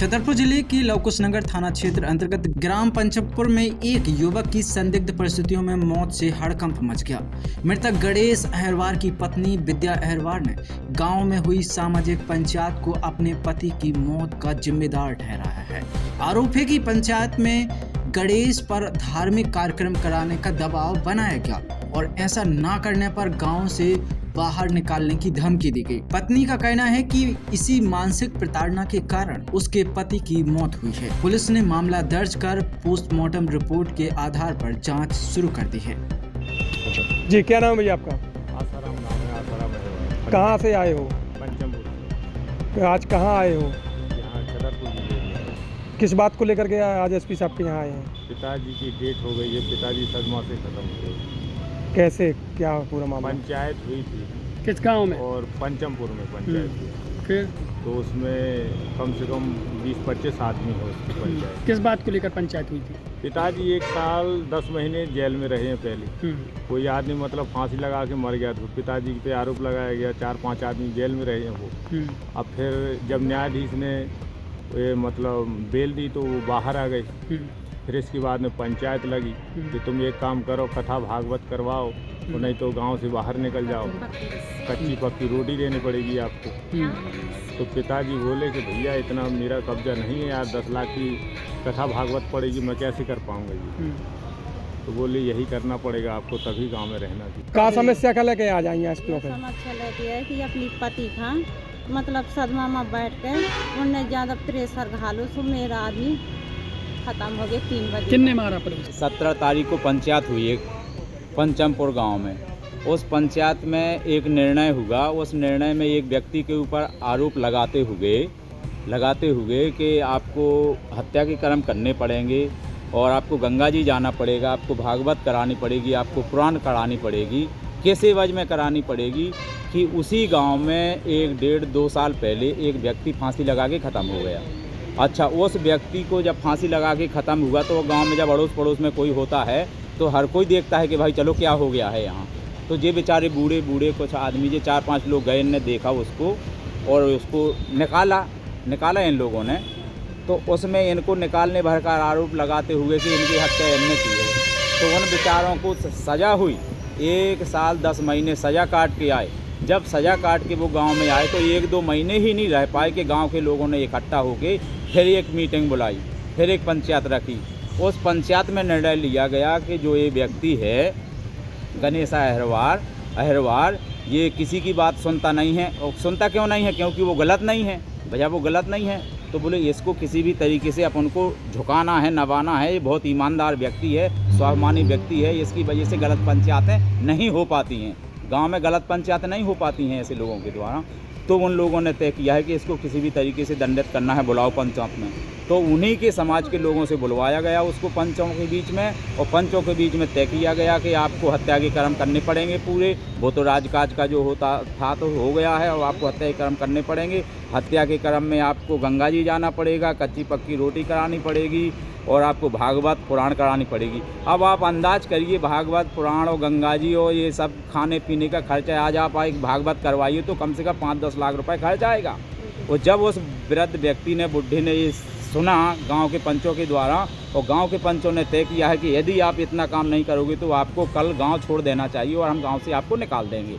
छतरपुर जिले के लवकुशनगर थाना क्षेत्र अंतर्गत ग्राम पंचमपुर में एक युवक की संदिग्ध परिस्थितियों में मौत से हड़कंप मच गया। मृतक गणेश अहिरवार की पत्नी विद्या अहिरवार ने गांव में हुई सामाजिक पंचायत को अपने पति की मौत का जिम्मेदार ठहराया है। आरोप है कि पंचायत में गणेश पर धार्मिक कार्यक्रम कराने का दबाव बनाया गया और ऐसा ना करने पर गांव से बाहर निकालने की धमकी दी गई। पत्नी का कहना है कि इसी मानसिक प्रताड़ना के कारण उसके पति की मौत हुई है। पुलिस ने मामला दर्ज कर पोस्टमार्टम रिपोर्ट के आधार पर जांच शुरू कर दी है। जी, क्या नाम है भैया आपका? आसाराम नाम है। आसाराम है। कहाँ से आए हो? पंचमपुर। तो आज कहाँ आए हो? यहाँ छतरपुर जिले में। किस बात को लेकर के आज एसपी साहब के यहाँ आए हैं? पिताजी की डेथ हो गई है। पिताजी सदमा से खत्म हो गए। कैसे, क्या पूरा मामला? पंचायत हुई थी किस गांव में? और पंचमपुर में पंचायत हुई। फिर तो उसमें कम से कम 20-25 आदमी हो उसकी पंचायत। किस बात को लेकर पंचायत हुई थी? पिताजी 1 साल 10 महीने जेल में रहे हैं पहले। कोई आदमी मतलब फांसी लगा के मर गया। तो पिताजी पे आरोप लगाया गया। 4-5 आदमी जेल में रहे हैं वो। अब फिर जब न्यायाधीश ने मतलब बेल दी तो वो बाहर आ गए। फिर इसके बाद में पंचायत लगी कि तुम एक काम करो, कथा भागवत करवाओ, तो नहीं तो गांव से बाहर निकल जाओ, कच्ची पक्की रोटी देनी पड़ेगी आपको। तो पिताजी बोले कि भैया इतना मेरा कब्जा नहीं है यार, 10 लाख की कथा भागवत पड़ेगी, मैं कैसे कर पाऊंगा ये। तो बोले यही करना पड़ेगा आपको, तभी गांव में रहना चाहिए। क्या समस्या का लेके आ जाएंगे आज पे? समस्या लेती है कि अपनी पति का मतलब सदमा में बैठ के उन्हें ज़्यादा प्रेशर घालो सो मेरा आदमी खत्म हो गया 3 बजे। किन्ने मारा पड़े? 17 तारीख को पंचायत हुई है पंचमपुर गांव में। उस पंचायत में एक निर्णय हुआ। उस निर्णय में एक व्यक्ति के ऊपर आरोप लगाते हुए कि आपको हत्या के कर्म करने पड़ेंगे और आपको गंगा जी जाना पड़ेगा, आपको भागवत करानी पड़ेगी, आपको कुरान करानी पड़ेगी। किस एवज में करानी पड़ेगी कि उसी गांव में 1-1.5-2 साल पहले एक व्यक्ति फांसी लगा के ख़त्म हो गया। अच्छा, उस व्यक्ति को जब फांसी लगा के ख़त्म हुआ तो गांव में जब अड़ोस पड़ोस में कोई होता है तो हर कोई देखता है कि भाई चलो क्या हो गया है यहाँ। तो ये बेचारे बूढ़े कुछ आदमी, जो 4-5 लोग गए, ने देखा उसको और उसको निकाला इन लोगों ने। तो उसमें इनको निकालने भर का आरोप लगाते हुए कि इनकी हत्या इनने की है। तो उन बेचारों को सज़ा हुई, 1 साल 10 महीने सज़ा काट के आए। जब सज़ा काट के वो गांव में आए तो 1-2 महीने ही नहीं रह पाए कि गांव के लोगों ने इकट्ठा होकर फिर एक मीटिंग बुलाई, फिर एक पंचायत रखी। उस पंचायत में निर्णय लिया गया कि जो ये व्यक्ति है गणेश अहिरवार, ये किसी की बात सुनता नहीं है। और सुनता क्यों नहीं है? क्योंकि वो गलत नहीं है। भैया वो गलत नहीं है तो बोले इसको किसी भी तरीके से अपन को झुकाना है, नवाना है। ये बहुत ईमानदार व्यक्ति है, स्वाभिमानी व्यक्ति है। इसकी वजह से गलत पंचायतें नहीं हो पाती हैं, गांव में गलत पंचायतें नहीं हो पाती हैं ऐसे लोगों के द्वारा। तो उन लोगों ने तय किया है कि इसको किसी भी तरीके से दंडित करना है, बुलाओ पंचायत में। तो उन्हीं के समाज के लोगों से बुलवाया गया उसको पंचों के बीच में, और पंचों के बीच में तय किया गया कि आपको हत्या के कर्म करने पड़ेंगे पूरे। वो तो राजकाज का जो होता था तो हो गया है, और आपको हत्या के कर्म करने पड़ेंगे। हत्या के कर्म में आपको गंगा जी जाना पड़ेगा, कच्ची पक्की रोटी करानी पड़ेगी और आपको भागवत पुराण करानी पड़ेगी। अब आप अंदाज करिए, भागवत पुराण और गंगा जी और ये सब खाने पीने का खर्चा, आज आप एक भागवत करवाइए तो कम से कम 5-10 लाख रुपए खर्च आएगा। और जब उस वृद्ध व्यक्ति ने, बुढ़े ने ये सुना गांव के पंचों के द्वारा, और गांव के पंचों ने तय किया है कि यदि आप इतना काम नहीं करोगे तो आपको कल गांव छोड़ देना चाहिए और हम गांव से आपको निकाल देंगे।